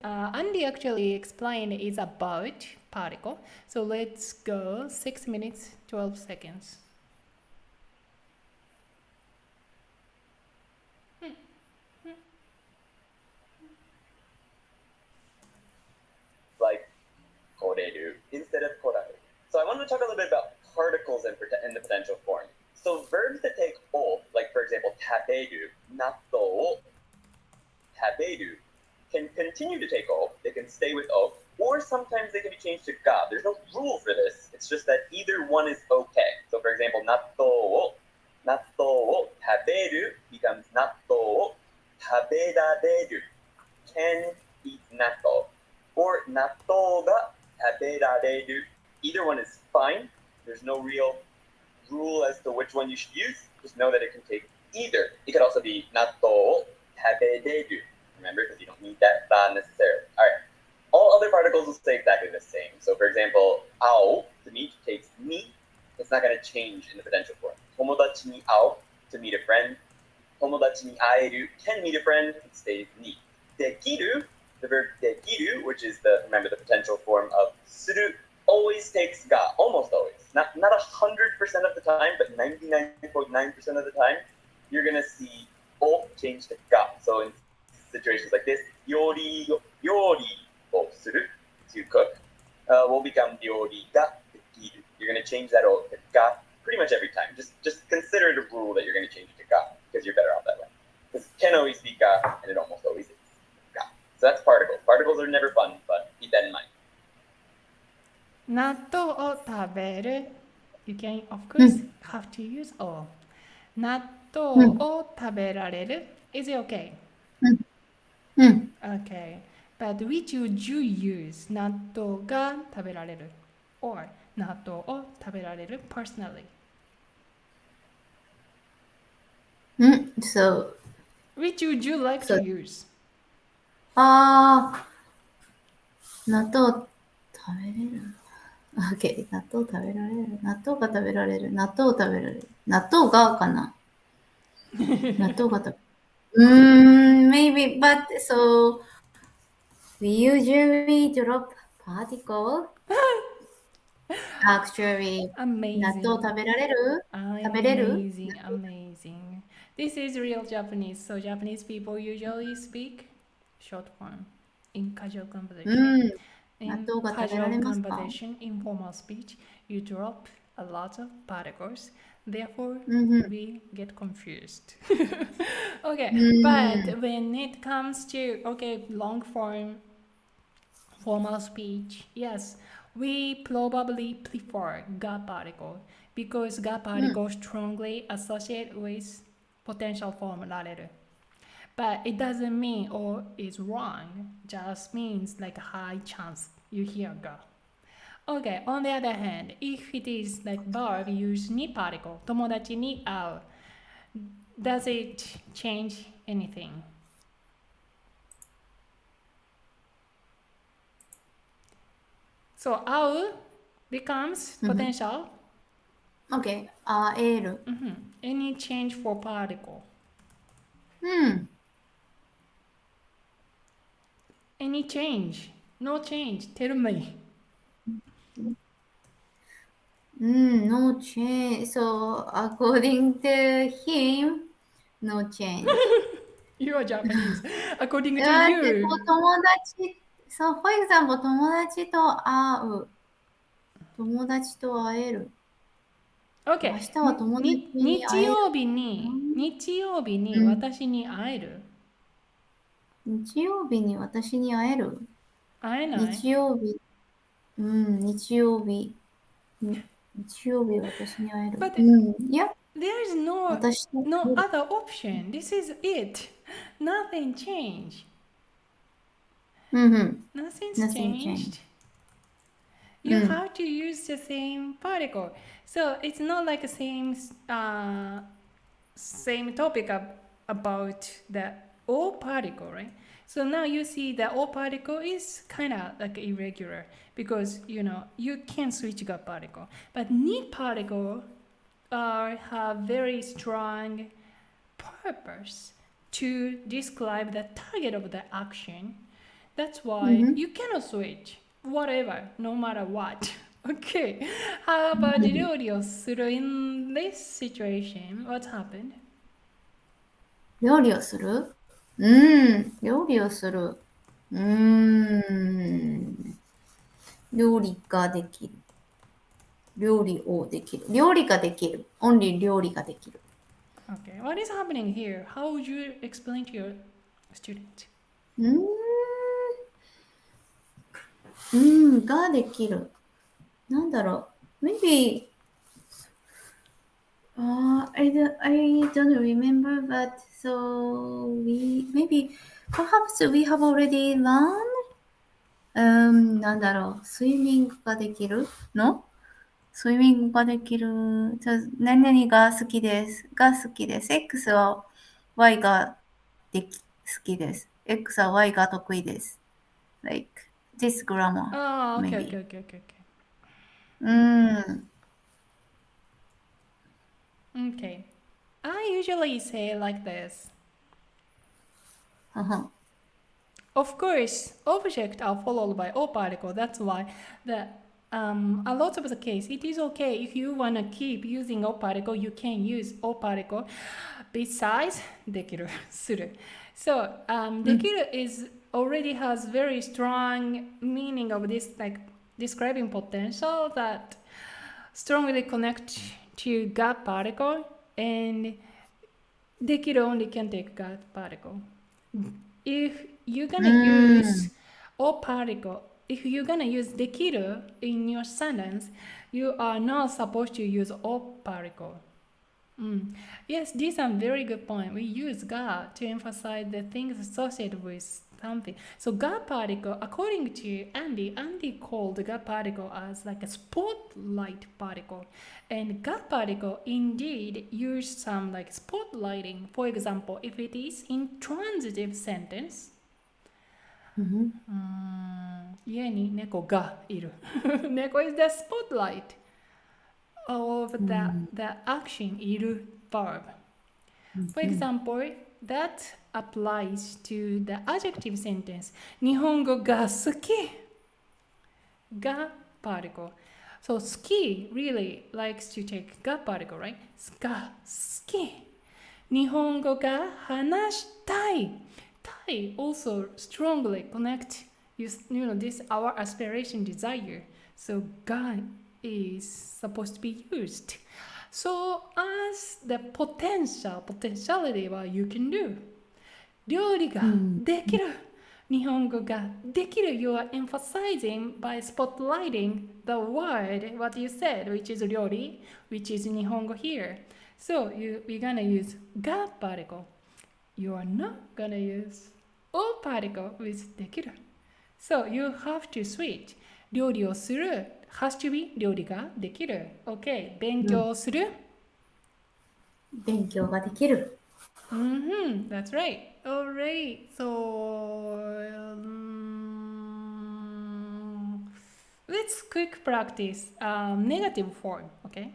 Andy actually explained is about particle. So let's go 6 minutes, 12 seconds. Like koreru instead of koraru. So I want to talk a little bit about particles in the potential form. So verbs that take o, like for example, taberu, natto o taberu, can continue to take o, they can stay with o, or sometimes they can be changed to ga. There's no rule for this. It's just that either one is okay. So for example, natto o taberu becomes natto o taberareru. Can eat natto. Or natto ga taberareru. Either one is fine. There's no real rule as to which one you should use. Just know that it can take either. It could also be natto o tabereru. Remember, because you don't need that ba necessarily. All right. All other particles will stay exactly the same. So for example, ao, to meet, takes ni. It's not going to change in the potential form. Tomodachi ni ao, to meet a friend. Tomodachi ni aeru, can meet a friend, it stays ni. Dekiru, the verb dekiru, which is remember the potential form of suru, always takes ga, almost always. Not 100% of the time, but 99.9% of the time, you're going to see o change to ga. So in situations like this, yori o suru, to cook, will become yori ga dekiru. You're going to change that o to ga pretty much every time. Just consider it a rule that you're going to change it to ga, because you're better off that way. Because can always be ga, and it almost always is ga. So that's particles. Particles are never fun, but keep that in mind. 納豆を食べる You can, of course, have to use all. 納豆を食べられる Is it okay? Okay. But which would you use? 納豆が食べられる or 納豆を食べられる personally? So Which would you like to use? 納豆食べれる OK 納豆食べられる納豆が食べられる納豆を食べられる納豆がかな納豆が食べmaybe but so we usually drop particle actually 納 Amazing. 豆食べられる食べれる Amazing, amazing. This is real Japanese. So Japanese people usually speak short form in casual conversation. In 納豆が食べら casual れますか conversation, informal speech, you drop a lot of particles. Therefore, we get confused. Okay, but when it comes to long form formal speech, yes, we probably prefer ga particle because ga particle strongly associate with potential form rareru. But it doesn't mean or is wrong, just means like a high chance you hear ga. Okay, on the other hand, if it is like verb use ni particle, tomodachi ni ao, does it change anything? So ao becomes potential. OK 会える Any change for particle? Any change? No change. Tell me. No change. So according to him, no change. You are Japanese. According to だって you. 友達、そう、for example 友達と会う。友達と会える。Okay. 明日は友達に会える。日曜日に私に会える日曜日に私に会える会えない日曜日。日曜日。日曜日私に会える。But いや、 there's no 私と no other option. This is it. Nothing changed. Nothing's Nothing changed. changed. You have to use the same particle. So it's not like the same topic about the O particle, right? So now you see the O particle is kind of like irregular because you can switch the particle. But ni particle have very strong purpose to describe the target of the action. That's why you cannot switch. Whatever, no matter what. Okay. How about 料理をする in this situation? What happened? 料理をする料理をする。料理ができる。料理をできる。料理ができる。only 料理ができる。Okay. What is happening here? How would you explain to your student? ができる。なんだろう。Maybe I don't remember, but so perhaps we have already learned なんだろう。スイミングができるのスイミングができる。何々が好きです。好きです。X は Y が好きです。X は Y が得意です。Like this grammar, Oh, okay, maybe. okay. Okay. I usually say like this. Of course, objects are followed by O particle. That's why a lot of the case, it is okay if you want to keep using O particle, you can use O particle. Besides, できる、する. So, できる is already has very strong meaning of this, like describing potential that strongly connect to God particle, and できる only can take God particle. If you're gonna use O particle, if you're gonna use できる in your sentence, you are not supposed to use O particle. Yes, this is a very good point. We use God to emphasize the things associated with something. So God particle, according to Andy called God particle as like a spotlight particle. And God particle indeed use some like spotlighting. For example, if it is in transitive sentence, 家に猫がいる。猫 is the spotlight of the action いる verb. For example, that applies to the adjective sentence. 日本語が好きが particle. So 好き really likes to take が particle, right? が好き日本語が話したい Tai also strongly connect you know this our aspiration desire. So が is supposed to be used. So as the potentiality what you can do. 料理ができる。日本語ができる You are emphasizing by spotlighting the word what you said, which is 料理, which is 日本語 here. So we're gonna use が particle. You are not gonna use O particle with できる. So you have to switch. 料理をする has to be 料理ができる。OK。勉強する。勉強ができる。That's right. Alright. So let's quick practice negative form. Okay.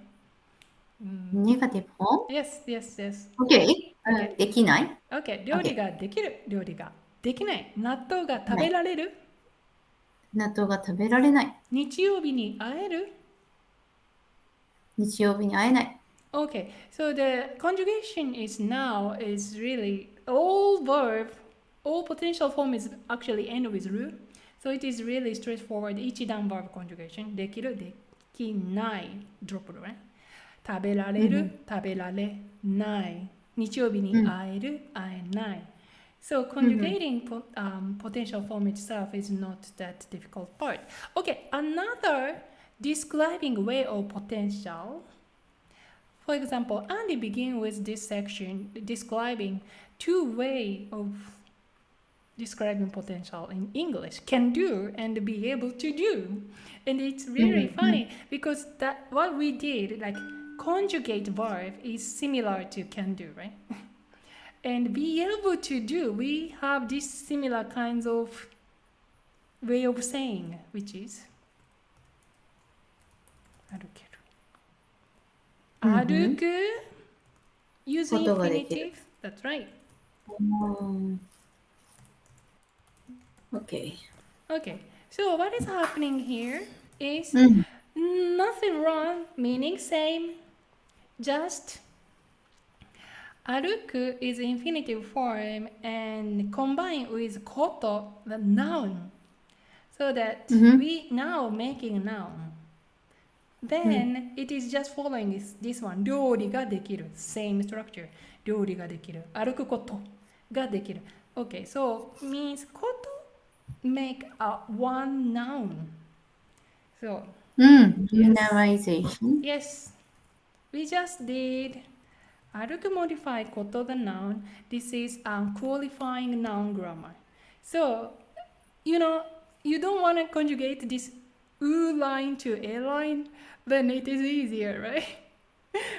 Negative form? Yes. Okay. Okay. できない Okay. 料理ができる。料理ができない。納豆が食べられる。納豆が食べられない。日曜日に会える。日曜日に会えない。Okay, so the conjugation is now is really all verb, all potential form is actually end with ru. So it is really straightforward. 一段 verb conjugation. できる、できない。drop ね。食べられる、食べられない。日曜日に会える、会えない。So conjugating potential form itself is not that difficult part. Okay, another describing way of potential. For example, Andy begin with this section describing two ways of describing potential in English, can do and be able to do. And it's really funny because that what we did, like conjugate verb is similar to can do, right? And be able to do, we have this similar kinds of way of saying, which is 歩ける。歩く using ことができる。 infinitive. That's right. Okay. Okay, so what is happening here is nothing wrong, meaning same, just aruku is infinitive form and combined with koto, the noun, so that we now making a noun. Then it is just following this one. 料理ができる same structure. 料理ができる歩くことができる Okay, so means こと make a one noun. So Generalization. yes, we just did 歩く modify こと the noun. This is qualifying noun grammar. So you know, you don't want to conjugate this U line to A line, then it is easier, right?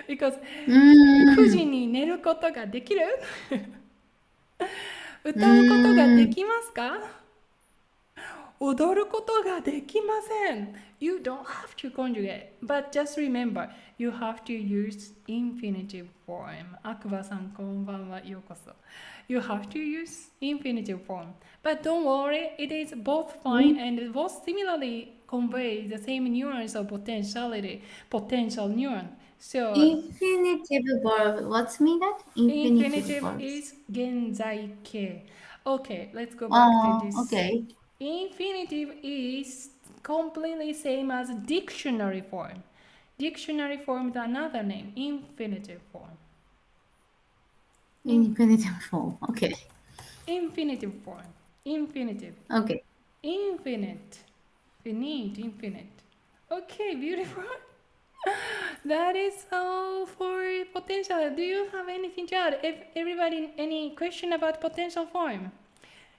Because 9時に寝ることができる歌うことができますか踊ることができません You don't have to conjugate, but just remember, you have to use infinitive form. アクバさんこんばんはようこそ You have to use infinitive form. But don't worry, it is both fine and both similarly convey the same nuance of potentiality, potential nuance. So Infinitive verb. What's mean that? Infinitive infinitive verbs. is 現在形 Okay, let's go back to this. Okay. Infinitive is completely same as dictionary form. Dictionary form is another name, infinitive form. Infinitive form. Okay. Infinitive form. Infinitive. Okay. Infinite. Finite, infinite. Okay, beautiful. That is all for potential. Do you have anything to add? If everybody, any question about potential form?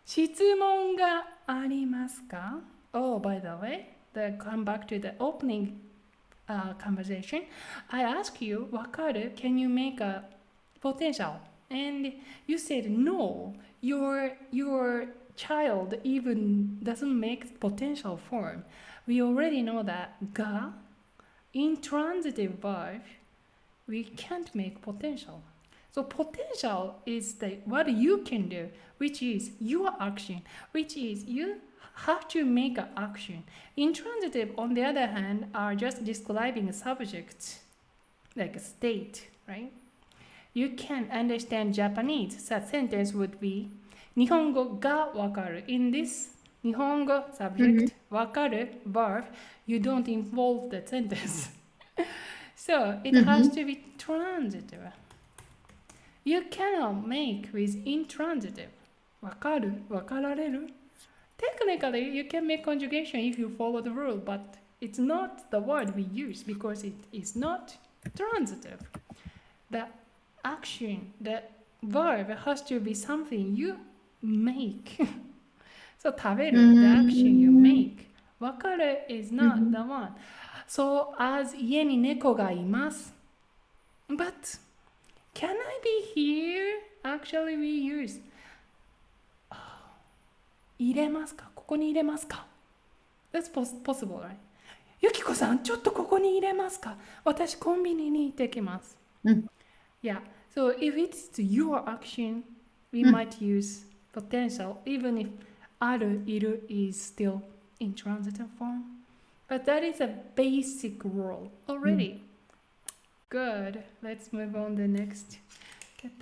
質問がありますか? Oh, by the way, come back to the opening conversation. I ask you, わかる? Can you make a potential? And you said no. Your child even doesn't make potential form. We already know that が intransitive verb, we can't make potential. So potential is what you can do, which is your action, which is you have to make an action. Intransitive, on the other hand, are just describing subjects, like a state, right? You can understand Japanese. Such sentence would be 日本語がわかる In this 日本語 subject わかる verb, you don't involve the sentence. So it has to be transitive. You cannot make with intransitive. わかるわかられる Technically, you can make conjugation if you follow the rule, but it's not the word we use because it is not transitive. The action, the verb has to be something you make. So 食べる the action you make. わかる is not the one. So as 家に猫がいます But can I be here? Actually, we use 入れますかここに入れますか That's possible, right? ゆきこさん、ちょっとここに入れますか私コンビニに行ってきます。Yeah, so if it's your action, we might use potential, even if ある、いる is still intransitive form. But that is a basic rule already. Good. Let's move on to the next